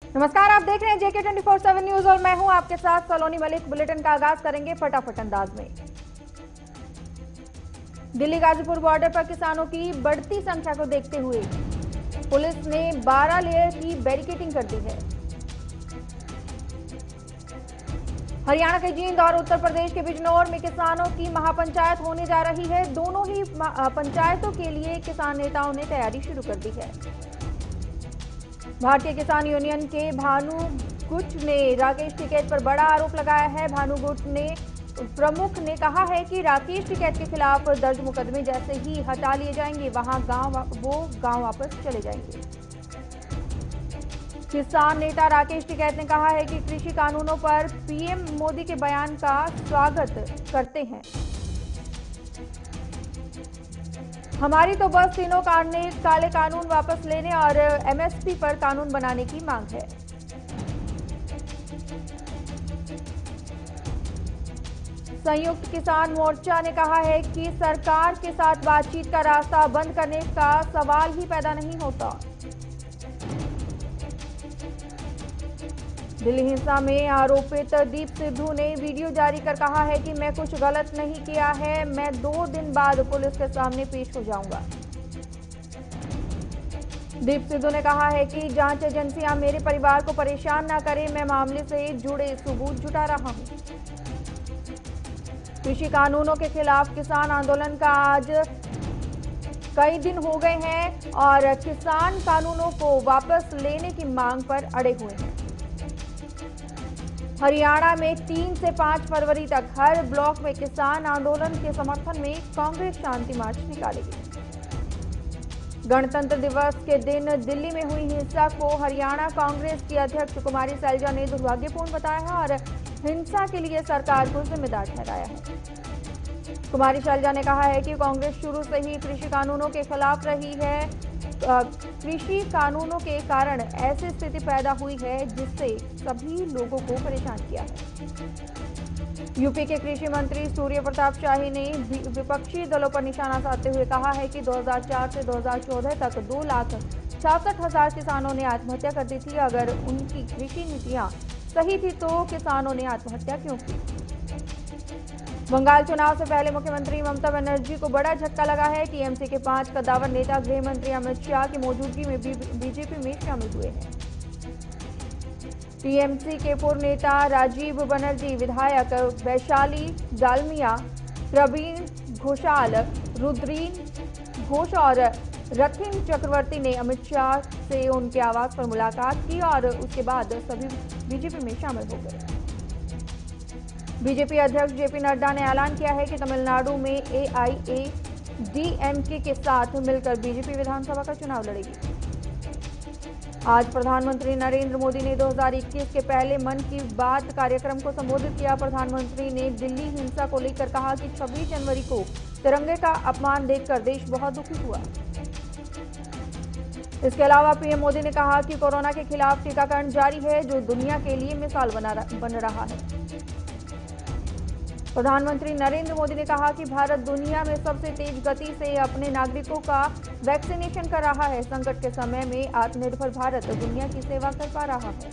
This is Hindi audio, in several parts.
नमस्कार, आप देख रहे हैं जेके 24/7 न्यूज और मैं हूं आपके साथ सलोनी मलिक। बुलेटिन का आगाज करेंगे फटाफट अंदाज में। दिल्ली गाजीपुर बॉर्डर पर किसानों की बढ़ती संख्या को देखते हुए पुलिस ने 12 लेयर की बैरिकेडिंग कर दी है। हरियाणा के जींद और उत्तर प्रदेश के बिजनौर में किसानों की महापंचायत होने जा रही है। दोनों ही पंचायतों के लिए किसान नेताओं ने तैयारी शुरू कर दी है। भारतीय किसान यूनियन के भानु गुट ने राकेश टिकैत पर बड़ा आरोप लगाया है। भानु गुट ने प्रमुख ने कहा है कि राकेश टिकैत के खिलाफ दर्ज मुकदमे जैसे ही हटा लिए जाएंगे वहां गांव वापस चले जाएंगे। किसान नेता राकेश टिकैत ने कहा है कि कृषि कानूनों पर पीएम मोदी के बयान का स्वागत करते हैं। हमारी तो बस तीनों काले कानून वापस लेने और एमएसपी पर कानून बनाने की मांग है। संयुक्त किसान मोर्चा ने कहा है कि सरकार के साथ बातचीत का रास्ता बंद करने का सवाल ही पैदा नहीं होता। दिल्ली हिंसा में आरोपित दीप सिद्धू ने वीडियो जारी कर कहा है कि मैं कुछ गलत नहीं किया है, मैं 2 दिन बाद पुलिस के सामने पेश हो जाऊंगा। दीप सिद्धू ने कहा है कि जांच एजेंसियां मेरे परिवार को परेशान न करें, मैं मामले से जुड़े सबूत जुटा रहा हूं। कृषि कानूनों के खिलाफ किसान आंदोलन का आज कई दिन हो गए हैं और किसान कानूनों को वापस लेने की मांग पर अड़े हुए हैं। हरियाणा में 3 से 5 फरवरी तक हर ब्लॉक में किसान आंदोलन के समर्थन में कांग्रेस शांति मार्च निकालेगी। गणतंत्र दिवस के दिन दिल्ली में हुई हिंसा को हरियाणा कांग्रेस की अध्यक्ष कुमारी सैलजा ने दुर्भाग्यपूर्ण बताया है और हिंसा के लिए सरकार को जिम्मेदार ठहराया है। कुमारी सैलजा ने कहा है कि कांग्रेस शुरू से ही कृषि कानूनों के खिलाफ रही है। कृषि कानूनों के कारण ऐसी स्थिति पैदा हुई है जिससे सभी लोगों को परेशान किया है। यूपी के कृषि मंत्री सूर्य प्रताप शाही ने विपक्षी दलों पर निशाना साधते हुए कहा है कि 2004 से 2014 तक 2,66,000 किसानों ने आत्महत्या कर दी थी। अगर उनकी कृषि नीतियां सही थी तो किसानों ने आत्महत्या क्यों की? बंगाल चुनाव से पहले मुख्यमंत्री ममता बनर्जी को बड़ा झटका लगा है। टीएमसी के 5 कद्दावर नेता गृह मंत्री अमित शाह की मौजूदगी में बीजेपी में शामिल हुए हैं। टीएमसी के पूर्व नेता राजीव बनर्जी, विधायक वैशाली डालमिया, प्रवीण घोषाल, रुद्रीन घोष और रथिन चक्रवर्ती ने अमित शाह से उनके आवास पर मुलाकात की और उसके बाद सभी बीजेपी में शामिल हो गए। बीजेपी अध्यक्ष जेपी नड्डा ने ऐलान किया है कि तमिलनाडु में एआईएडीएमके के साथ मिलकर बीजेपी विधानसभा का चुनाव लड़ेगी। आज प्रधानमंत्री नरेंद्र मोदी ने 2021 के पहले मन की बात कार्यक्रम को संबोधित किया। प्रधानमंत्री ने दिल्ली हिंसा को लेकर कहा कि 26 जनवरी को तिरंगे का अपमान देखकर देश बहुत दुखी हुआ। इसके अलावा पीएम मोदी ने कहा कि कोरोना के खिलाफ टीकाकरण जारी है जो दुनिया के लिए मिसाल बन रहा है। प्रधानमंत्री नरेंद्र मोदी ने कहा कि भारत दुनिया में सबसे तेज गति से अपने नागरिकों का वैक्सीनेशन कर रहा है। संकट के समय में आत्मनिर्भर भारत दुनिया की सेवा कर पा रहा है।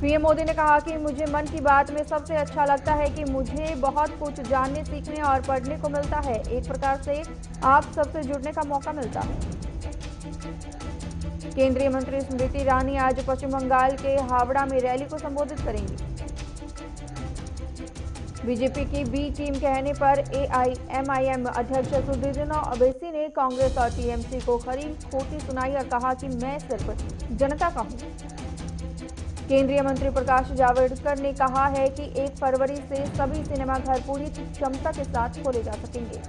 पीएम मोदी ने कहा कि मुझे मन की बात में सबसे अच्छा लगता है कि मुझे बहुत कुछ जानने, सीखने और पढ़ने को मिलता है। एक प्रकार से आप सबसे जुड़ने का मौका मिलता है। केंद्रीय मंत्री स्मृति ईरानी आज पश्चिम बंगाल के हावड़ा में रैली को संबोधित करेंगी। बीजेपी की बी टीम कहने पर एआईएमआईएम अध्यक्ष सुदीन ओवैसी ने कांग्रेस और टीएमसी को खरी खोटी सुनाई और कहा कि मैं सिर्फ जनता का हूं। केंद्रीय मंत्री प्रकाश जावड़ेकर ने कहा है कि 1 फरवरी से सभी सिनेमाघर पूरी क्षमता के साथ खोले जा सकेंगे।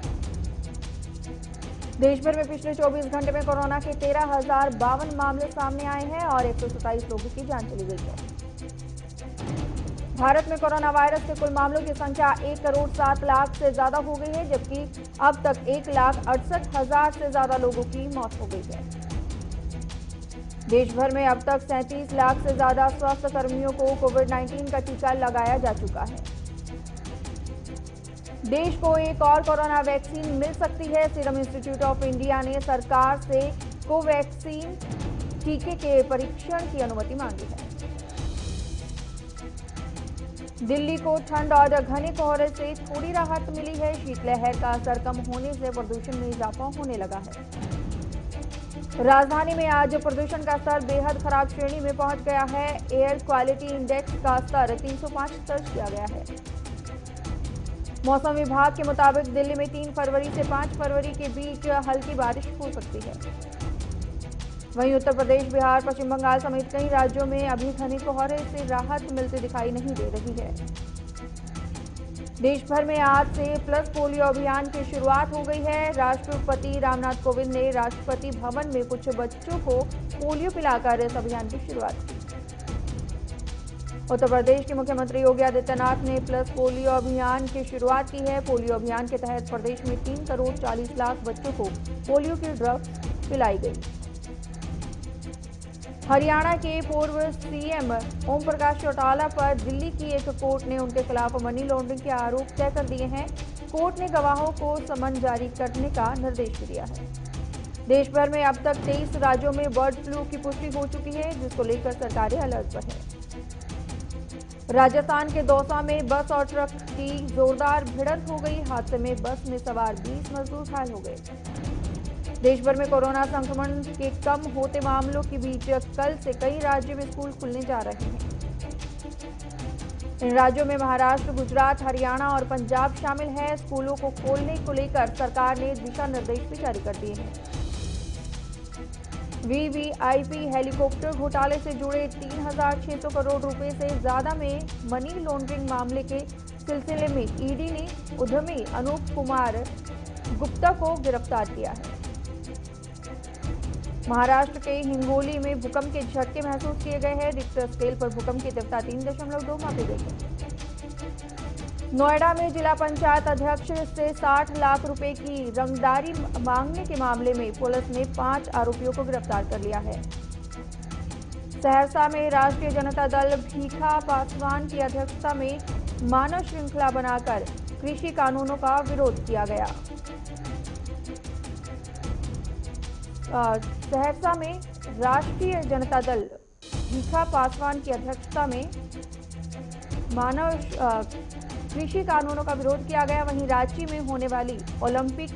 देश भर में पिछले 24 घंटे में कोरोना के 13,052 मामले सामने आए हैं और 127 लोगों की जान चली गई है। भारत में कोरोना वायरस के कुल मामलों की संख्या 1,07,00,000 से ज्यादा हो गई है, जबकि अब तक 1,68,000 से ज्यादा लोगों की मौत हो गई है। देश भर में अब तक 37 लाख से ज्यादा स्वास्थ्य कर्मियों को कोविड-19 का टीका लगाया जा चुका है। देश को एक और कोरोना वैक्सीन मिल सकती है। सीरम इंस्टीट्यूट ऑफ इंडिया ने सरकार से कोवैक्सीन टीके के परीक्षण की अनुमति मांगी है। दिल्ली को ठंड और घने कोहरे से थोड़ी राहत मिली है। शीतलहर का असर कम होने से प्रदूषण में इजाफा होने लगा है। राजधानी में आज प्रदूषण का स्तर बेहद खराब श्रेणी में पहुंच गया है। एयर क्वालिटी इंडेक्स का स्तर 305 दर्ज किया गया है। मौसम विभाग के मुताबिक दिल्ली में 3 फरवरी से 5 फरवरी के बीच हल्की बारिश हो सकती है। वहीं उत्तर प्रदेश, बिहार, पश्चिम बंगाल समेत कई राज्यों में अभी घने कोहरे से राहत मिलती दिखाई नहीं दे रही है। देश भर में आज से पल्स पोलियो अभियान की शुरुआत हो गई है। राष्ट्रपति रामनाथ कोविंद ने राष्ट्रपति भवन में कुछ बच्चों को पोलियो पिलाकर इस अभियान की शुरुआत की। उत्तर प्रदेश के मुख्यमंत्री योगी आदित्यनाथ ने पल्स पोलियो अभियान की शुरुआत की है। पोलियो अभियान के तहत प्रदेश में 3 करोड़ 40 लाख बच्चों को पोलियो की ड्रग्स पिलाई गई। हरियाणा के पूर्व सीएम ओम प्रकाश चौटाला पर दिल्ली की एक कोर्ट ने उनके खिलाफ मनी लॉन्ड्रिंग के आरोप तय कर दिए हैं। कोर्ट ने गवाहों को समन जारी करने का निर्देश दिया है। देश भर में अब तक 23 राज्यों में बर्ड फ्लू की पुष्टि हो चुकी है, जिसको लेकर सरकारें अलर्ट पर है। राजस्थान के दौसा में बस और ट्रक की जोरदार भिड़ंत हो गई। हादसे में बस में सवार 20 मजदूर घायल हो गए। देश भर में कोरोना संक्रमण के कम होते मामलों के बीच कल से कई राज्यों में स्कूल खुलने जा रहे हैं। इन राज्यों में महाराष्ट्र, गुजरात, हरियाणा और पंजाब शामिल है। स्कूलों को खोलने को लेकर सरकार ने दिशा निर्देश भी जारी कर दिए हैं। वीवीआईपी हेलीकॉप्टर घोटाले से जुड़े 3,600 करोड़ रुपए से ज्यादा में मनी लॉन्ड्रिंग मामले के सिलसिले में ईडी ने उद्यमी अनूप कुमार गुप्ता को गिरफ्तार किया है। महाराष्ट्र के हिंगोली में भूकंप के झटके महसूस किए गए हैं। रिक्टर स्केल पर भूकंप की तीव्रता 3.2 मापी गई है। नोएडा में जिला पंचायत अध्यक्ष से 60 लाख रुपए की रंगदारी मांगने के मामले में पुलिस ने 5 आरोपियों को गिरफ्तार कर लिया है। सहरसा में राष्ट्रीय जनता दल भीखा पासवान की अध्यक्षता में मानव श्रृंखला बनाकर कृषि कानूनों का विरोध किया गया। सहरसा में राष्ट्रीय जनता दल भीखा पासवान की अध्यक्षता में मानव कृषि कानूनों का विरोध किया गया। वहीं रांची में होने वाली ओलंपिक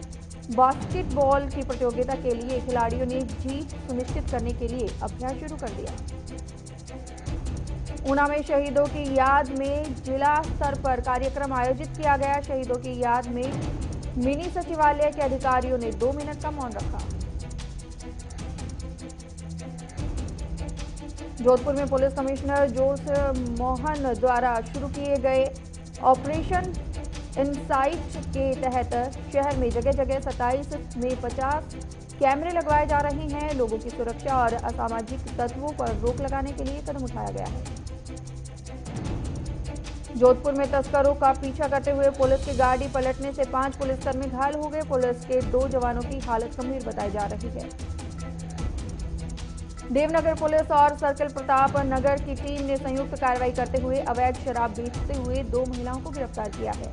बास्केटबॉल की प्रतियोगिता के लिए खिलाड़ियों ने जीत सुनिश्चित करने के लिए अभ्यास शुरू कर दिया। ऊना में शहीदों की याद में जिला स्तर पर कार्यक्रम आयोजित किया गया। शहीदों की याद में मिनी सचिवालय के अधिकारियों ने 2 मिनट का मौन रखा। जोधपुर में पुलिस कमिश्नर जोश मोहन द्वारा शुरू किए गए ऑपरेशन इनसाइट के तहत शहर में जगह जगह 27 में 50 कैमरे लगवाए जा रहे हैं। लोगों की सुरक्षा और असामाजिक तत्वों पर रोक लगाने के लिए कदम उठाया गया है। जोधपुर में तस्करों का पीछा करते हुए पुलिस की गाड़ी पलटने से 5 पुलिसकर्मी घायल हो गए। पुलिस के 2 जवानों की हालत गंभीर बताई जा रही है। देवनगर पुलिस और सर्किल प्रताप नगर की टीम ने संयुक्त कार्रवाई करते हुए अवैध शराब बेचते हुए 2 महिलाओं को गिरफ्तार किया है।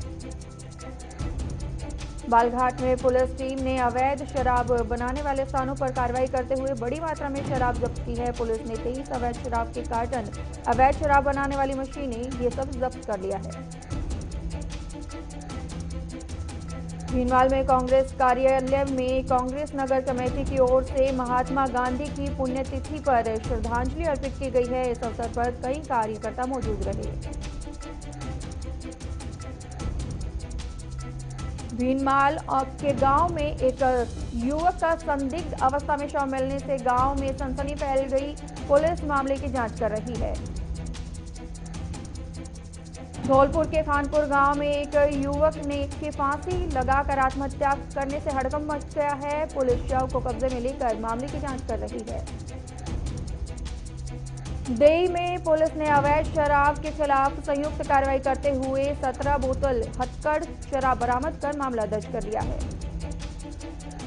बालघाट में पुलिस टीम ने अवैध शराब बनाने वाले स्थानों पर कार्रवाई करते हुए बड़ी मात्रा में शराब जब्त की है। पुलिस ने 23 अवैध शराब के कार्टन, अवैध शराब बनाने वाली मशीनें ये सब जब्त कर लिया है। भीनमाल में कांग्रेस कार्यालय में कांग्रेस नगर कमेटी की ओर से महात्मा गांधी की पुण्यतिथि पर श्रद्धांजलि अर्पित की गई है। इस अवसर पर कई कार्यकर्ता मौजूद रहे। भीनमाल के गांव में एक युवक का संदिग्ध अवस्था में शव मिलने से गांव में सनसनी फैल गई। पुलिस मामले की जांच कर रही है। धौलपुर के खानपुर गांव में एक युवक ने की फांसी लगाकर आत्महत्या करने से हड़कंप मच गया है। पुलिस शव को कब्जे में लेकर मामले की जांच कर रही है। देई में पुलिस ने अवैध शराब के खिलाफ संयुक्त कार्रवाई करते हुए 17 बोतल हथकड़ शराब बरामद कर मामला दर्ज कर लिया है।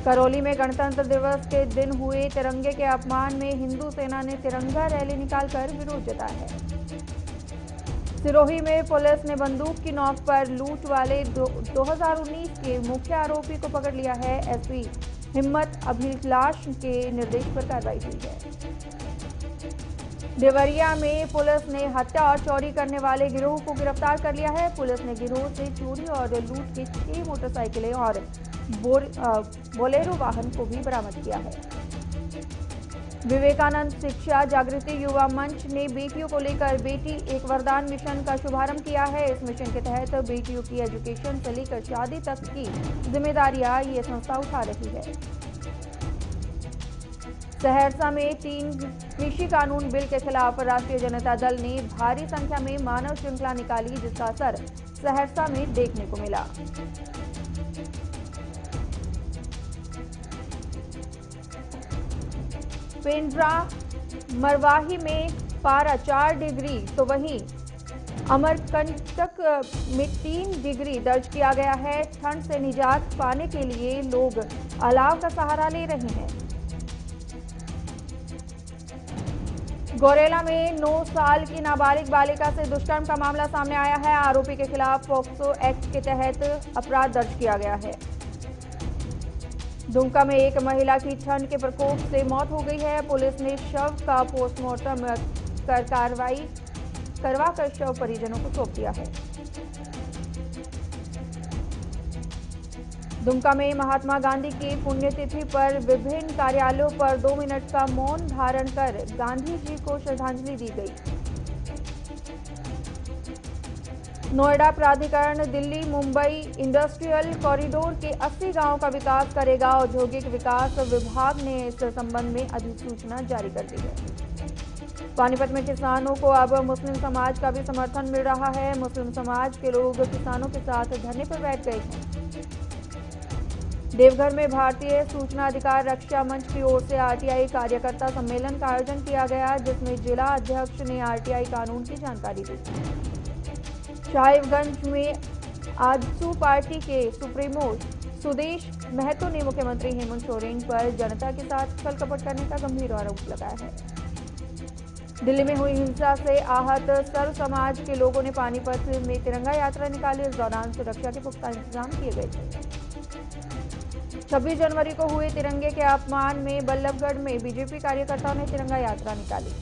करौली में गणतंत्र दिवस के दिन हुए तिरंगे के अपमान में हिंदू सेना ने तिरंगा रैली निकालकर विरोध जताया है। सिरोही में पुलिस ने बंदूक की नोक पर लूट वाले 2019 के मुख्य आरोपी को पकड़ लिया है। एसपी हिम्मत अभिलाष के निर्देश पर कार्रवाई हुई है। देवरिया में पुलिस ने हत्या और चोरी करने वाले गिरोह को गिरफ्तार कर लिया है। पुलिस ने गिरोह से चोरी और लूट के 6 मोटरसाइकिलें और बोलेरो वाहन को भी बरामद किया है। विवेकानंद शिक्षा जागृति युवा मंच ने बेटियों को लेकर बेटी एक वरदान मिशन का शुभारंभ किया है। इस मिशन के तहत बेटियों की एजुकेशन से लेकर शादी तक की जिम्मेदारियां ये संस्था उठा रही है। सहरसा में 3 कृषि कानून बिल के खिलाफ राष्ट्रीय जनता दल ने भारी संख्या में मानव श्रृंखला निकाली, जिसका असर सहरसा में देखने को मिला। पेंड्रा मरवाही में पारा 4 डिग्री तो वहीं अमरकंटक में 3 डिग्री दर्ज किया गया है। ठंड से निजात पाने के लिए लोग अलाव का सहारा ले रहे हैं। गौरेला में 9 साल की नाबालिग बालिका से दुष्कर्म का मामला सामने आया है। आरोपी के खिलाफ पॉक्सो एक्ट के तहत अपराध दर्ज किया गया है। दुमका में एक महिला की ठंड के प्रकोप से मौत हो गई है। पुलिस ने शव का पोस्टमार्टम कर कार्रवाई करवाकर शव परिजनों को सौंप दिया है। दुमका में महात्मा गांधी की पुण्यतिथि पर विभिन्न कार्यालयों पर 2 मिनट का मौन धारण कर गांधी जी को श्रद्धांजलि दी गई। नोएडा प्राधिकरण दिल्ली मुंबई इंडस्ट्रियल कॉरिडोर के 80 गांवों का विकास करेगा। औद्योगिक विकास विभाग ने इस संबंध में अधिसूचना जारी कर दी है। पानीपत में किसानों को अब मुस्लिम समाज का भी समर्थन मिल रहा है। मुस्लिम समाज के लोग किसानों के साथ धरने पर बैठ गए हैं। देवघर में भारतीय सूचना अधिकार रक्षा मंच की ओर से आरटीआई कार्यकर्ता सम्मेलन का आयोजन किया गया, जिसमें जिला अध्यक्ष ने आरटीआई कानून की जानकारी दी। साहिबगंज में आजसू पार्टी के सुप्रीमो सुदेश महतो ने मुख्यमंत्री हेमंत सोरेन पर जनता के साथ छल कपट करने का गंभीर आरोप लगाया है। दिल्ली में हुई हिंसा से आहत सर्व समाज के लोगों ने पानीपत में तिरंगा यात्रा निकाली। इस दौरान सुरक्षा के पुख्ता इंतजाम किए गए थे। 26 जनवरी को हुए तिरंगे के अपमान में बल्लभगढ़ में बीजेपी कार्यकर्ताओं ने तिरंगा यात्रा निकाली।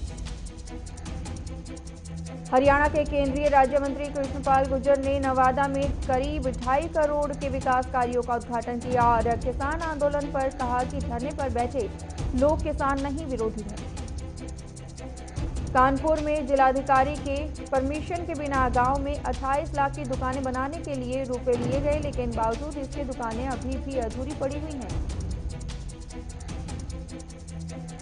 हरियाणा के केंद्रीय राज्य मंत्री कृष्णपाल गुर्जर ने नवादा में करीब 2.5 करोड़ के विकास कार्यों का उद्घाटन किया और किसान आंदोलन पर कहा कि धरने पर बैठे लोग किसान नहीं, विरोधी हैं। कानपुर में जिलाधिकारी के परमिशन के बिना गांव में 28 लाख की दुकानें बनाने के लिए रुपए लिए गए, लेकिन बावजूद इसके दुकानें अभी भी अधूरी पड़ी हुई हैं।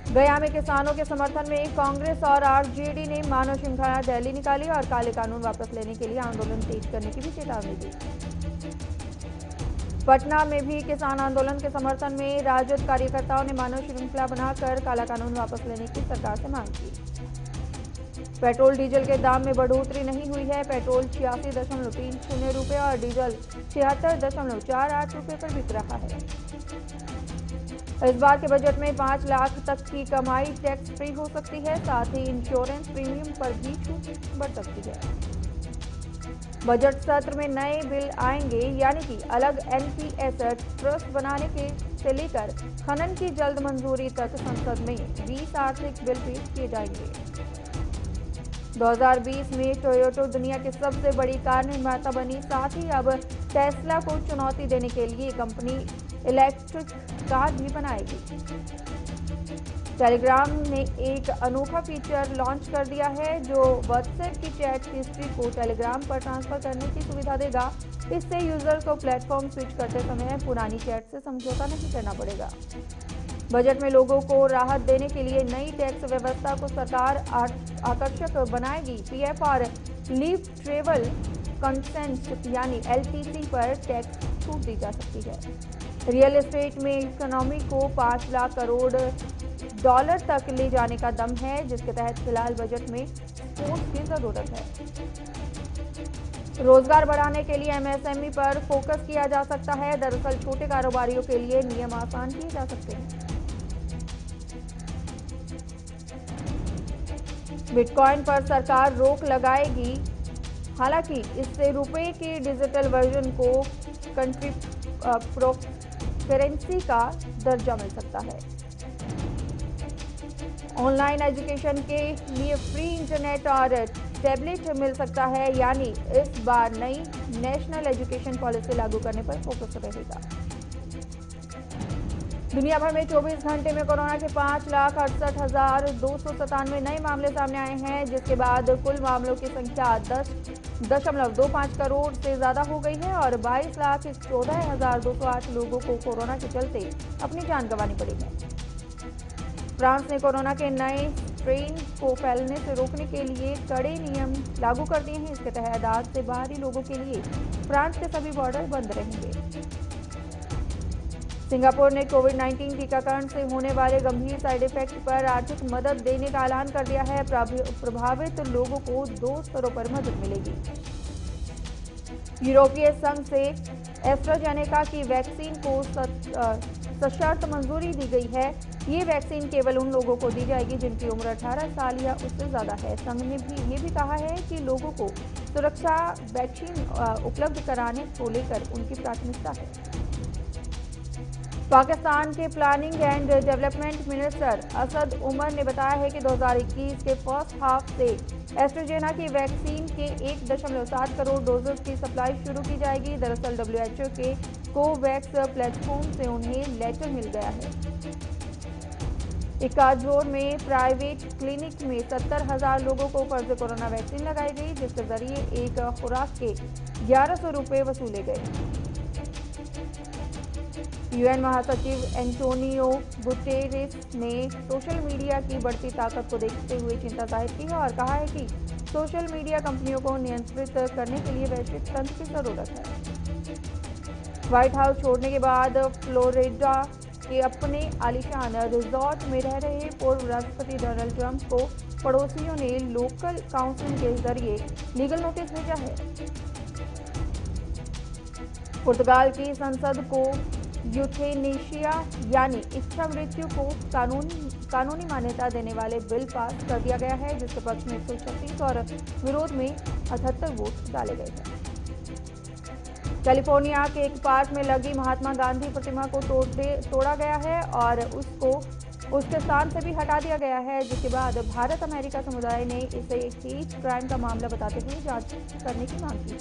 गया में किसानों के समर्थन में कांग्रेस और आरजेडी ने मानव श्रृंखला रैली निकाली और काले कानून वापस लेने के लिए आंदोलन तेज करने की भी चेतावनी दी। पटना में भी किसान आंदोलन के समर्थन में राजद कार्यकर्ताओं ने मानव श्रृंखला बनाकर काला कानून वापस लेने की सरकार से मांग की। पेट्रोल डीजल के दाम में बढ़ोतरी नहीं हुई है। पेट्रोल 86.30 रुपये और डीजल 76.48 रुपये पर बिक रहा है। इस बार के बजट में 5 लाख तक की कमाई टैक्स फ्री हो सकती है। साथ ही इंश्योरेंस प्रीमियम पर भी छूट बढ़ सकती है। बजट सत्र में नए बिल आएंगे, यानी कि अलग एनपीएस ट्रस्ट बनाने के से लेकर खनन की जल्द मंजूरी तक संसद में 20 आर्थिक बिल पेश किए जाएंगे। 2020 में टोयोटा दुनिया की सबसे बड़ी कार निर्माता बनी। साथ ही अब टेस्ला को चुनौती देने के लिए कंपनी इलेक्ट्रिक कार भी बनाएगी। टेलीग्राम ने एक अनोखा फीचर लॉन्च कर दिया है, जो व्हाट्सएप की चैट हिस्ट्री को टेलीग्राम पर ट्रांसफर करने की सुविधा देगा। इससे यूजर को प्लेटफॉर्म स्विच करते समय पुरानी चैट से समझौता नहीं करना पड़ेगा। बजट में लोगों को राहत देने के लिए नई टैक्स व्यवस्था को सरकार आकर्षक बनाएगी। पीएफ और लीव ट्रेवल कंसेंट यानी एलटीसी पर टैक्स छूट दी जा सकती है। रियल एस्टेट में इकोनॉमी को 5 लाख करोड़ डॉलर तक ले जाने का दम है, जिसके तहत फिलहाल बजट में स्पोर्ट्स की जरूरत है। रोजगार बढ़ाने के लिए एमएसएमई पर फोकस किया जा सकता है। दरअसल छोटे कारोबारियों के लिए नियम आसान किए जा सकते हैं। बिटकॉइन पर सरकार रोक लगाएगी, हालांकि इससे रुपए के डिजिटल वर्जन को कंट्री करेंसी का दर्जा मिल सकता है। ऑनलाइन एजुकेशन के लिए फ्री इंटरनेट और टैबलेट मिल सकता है, यानी इस बार नई नेशनल एजुकेशन पॉलिसी लागू करने पर फोकस रहेगा। दुनिया भर में 24 घंटे में कोरोना के 5,68,297 नए मामले सामने आए हैं, जिसके बाद कुल मामलों की संख्या 10.25 करोड़ से ज्यादा हो गई है और 22,14,208 लोगों को कोरोना के चलते अपनी जान गंवानी पड़ी है। फ्रांस ने कोरोना के नए स्ट्रेन को फैलने से रोकने के लिए कड़े नियम लागू कर दिए हैं। इसके तहत आज से बाहरी लोगों के लिए फ्रांस के सभी बॉर्डर बंद रहेंगे। सिंगापुर ने कोविड-19 टीकाकरण से होने वाले गंभीर साइड इफेक्ट पर आर्थिक मदद देने का ऐलान कर दिया है। प्रभावित लोगों को 2 स्तरों पर मदद मिलेगी। यूरोपीय संघ से एस्ट्राजेनेका की वैक्सीन को सशर्त मंजूरी दी गई है। ये वैक्सीन केवल उन लोगों को दी जाएगी जिनकी उम्र 18 साल या उससे ज्यादा है। संघ ने ये भी कहा है कि लोगों को सुरक्षा वैक्सीन उपलब्ध कराने को लेकर उनकी प्राथमिकता है। पाकिस्तान के planning and development minister Asad Umar ने बताया है कि 2021 के फर्स्ट हाफ से एस्ट्राजेनेका की वैक्सीन के 1.7 करोड़ डोजेस की सप्लाई शुरू की जाएगी। दरअसल WHO के कोवैक्स प्लेटफॉर्म से उन्हें लेटर मिल गया है। इक्वाडोर में प्राइवेट क्लिनिक में 70,000 लोगों को फर्जी कोरोना वैक्सीन लगाई गई, जिसके जरिए एक खुराक के 1100 रुपये वसूले गए। UN महासचिव एंटोनियो गुटेरेस ने सोशल मीडिया की बढ़ती ताकत को देखते हुए चिंता जाहिर की है और कहा है कि सोशल मीडिया कंपनियों को नियंत्रित करने के लिए वैश्विक तंत्र की जरूरत है। व्हाइट हाउस छोड़ने के बाद फ्लोरिडा के अपने आलीशान रिजॉर्ट में रह रहे पूर्व राष्ट्रपति डोनाल्ड ट्रंप को पड़ोसियों ने लोकल काउंसिल के जरिए लीगल नोटिस भेजा है। पुर्तगाल की संसद को यूथेनेशिया यानी इच्छा मृत्यु को कानूनी मान्यता देने वाले बिल पास कर दिया गया है, जिसके पक्ष में 136 और विरोध में 78 वोट डाले गए हैं। कैलिफोर्निया के एक पार्क में लगी महात्मा गांधी प्रतिमा को तोड़ा गया है और उसके स्थान से भी हटा दिया गया है, जिसके बाद भारत अमेरिका समुदाय ने इसे हेट क्राइम का मामला बताते हुए जांच करने की मांग की है।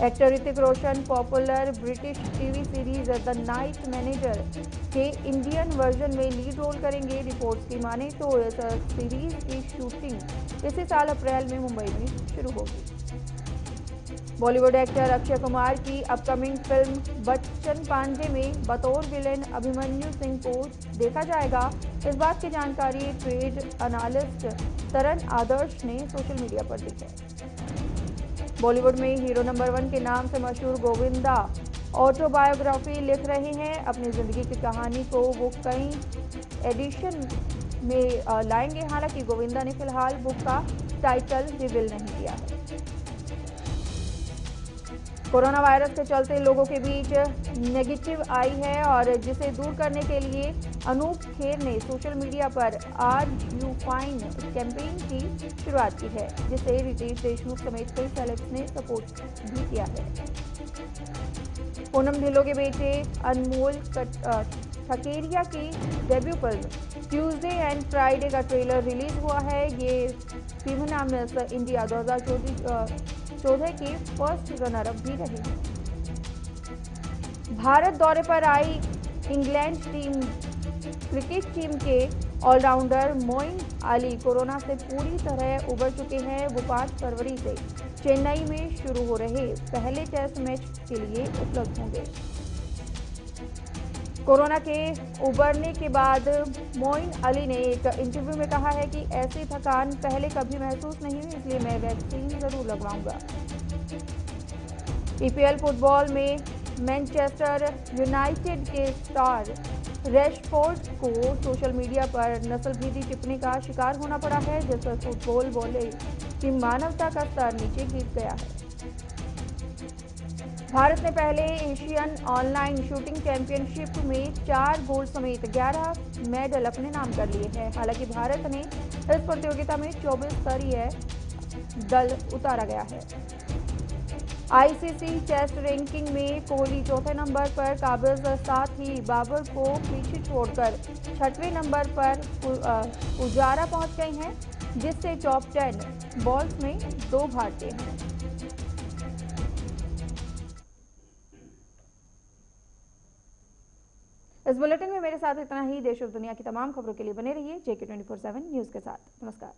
Actor Hrithik Roshan popular British TV series the night manager के इंडियन वर्जन में लीड रोल करेंगे। रिपोर्ट्स की माने तो इस सीरीज की शूटिंग इसी साल अप्रैल में मुंबई में शुरू होगी। बॉलीवुड एक्टर अक्षय कुमार की अपकमिंग फिल्म बच्चन पांडे में बतौर विलेन अभिमन्यु सिंह को देखा जाएगा। इस बात की जानकारी ट्रेड एनालिस्ट तरन आदर्श ने सोशल मीडिया पर दी है। बॉलीवुड में हीरो नंबर 1 के नाम से मशहूर गोविंदा ऑटोबायोग्राफी लिख रहे हैं। अपनी जिंदगी की कहानी को वो कई एडिशन में लाएंगे। हालांकि गोविंदा ने फिलहाल बुक का टाइटल रिवील नहीं किया है। कोरोना वायरस के चलते लोगों के बीच नेगेटिव आई है और जिसे दूर करने के लिए अनूप खेर ने सोशल मीडिया पर आर यू फाइन कैंपेन की शुरुआत की है, जिसे रितेश देशमुख समेत कई सेलेब्स ने सपोर्ट भी किया है। पूनम ढिल्लों के बेटे अनमोल ठकेरिया की debut film Tuesday and Friday का ट्रेलर रिलीज हुआ है। ये फीमेना मिस इंडिया 2014 की फर्स्ट रनर अप भी रही। भारत दौरे पर आई इंग्लैंड क्रिकेट टीम के ऑलराउंडर मोइन अली कोरोना से पूरी तरह उबर चुके हैं। वो 5 फरवरी से चेन्नई में शुरू हो रहे पहले टेस्ट मैच के लिए उपलब्ध होंगे। कोरोना के उबरने के बाद मोइन अली ने एक इंटरव्यू में कहा है कि ऐसी थकान पहले कभी महसूस नहीं हुई, इसलिए मैं वैक्सीन जरूर लगवाऊंगा। EPL फुटबॉल में मैनचेस्टर यूनाइटेड के स्टार रैशफोर्ड को सोशल मीडिया पर नस्लभेदी टिप्पणी का शिकार होना पड़ा है, जिससे फुटबॉल बोले कि मानवता का स्तर नीचे गिर गया है। भारत ने पहले एशियन ऑनलाइन शूटिंग चैंपियनशिप में 4 गोल्ड समेत 11 मेडल अपने नाम कर लिए हैं। हालांकि भारत ने इस प्रतियोगिता में 24 स्तरीय दल उतारा गया है। आईसीसी टेस्ट रैंकिंग में कोहली चौथे नंबर पर काबिज, साथ ही बाबर को पीछे छोड़कर छठवें नंबर पर पुजारा पहुंच गए हैं, जिससे टॉप 10 बॉल्स में 2 भारतीय हैं। इस बुलेटिन में मेरे साथ इतना ही। देश और दुनिया की तमाम खबरों के लिए बने रहिए JK 24/7 न्यूज के साथ। नमस्कार।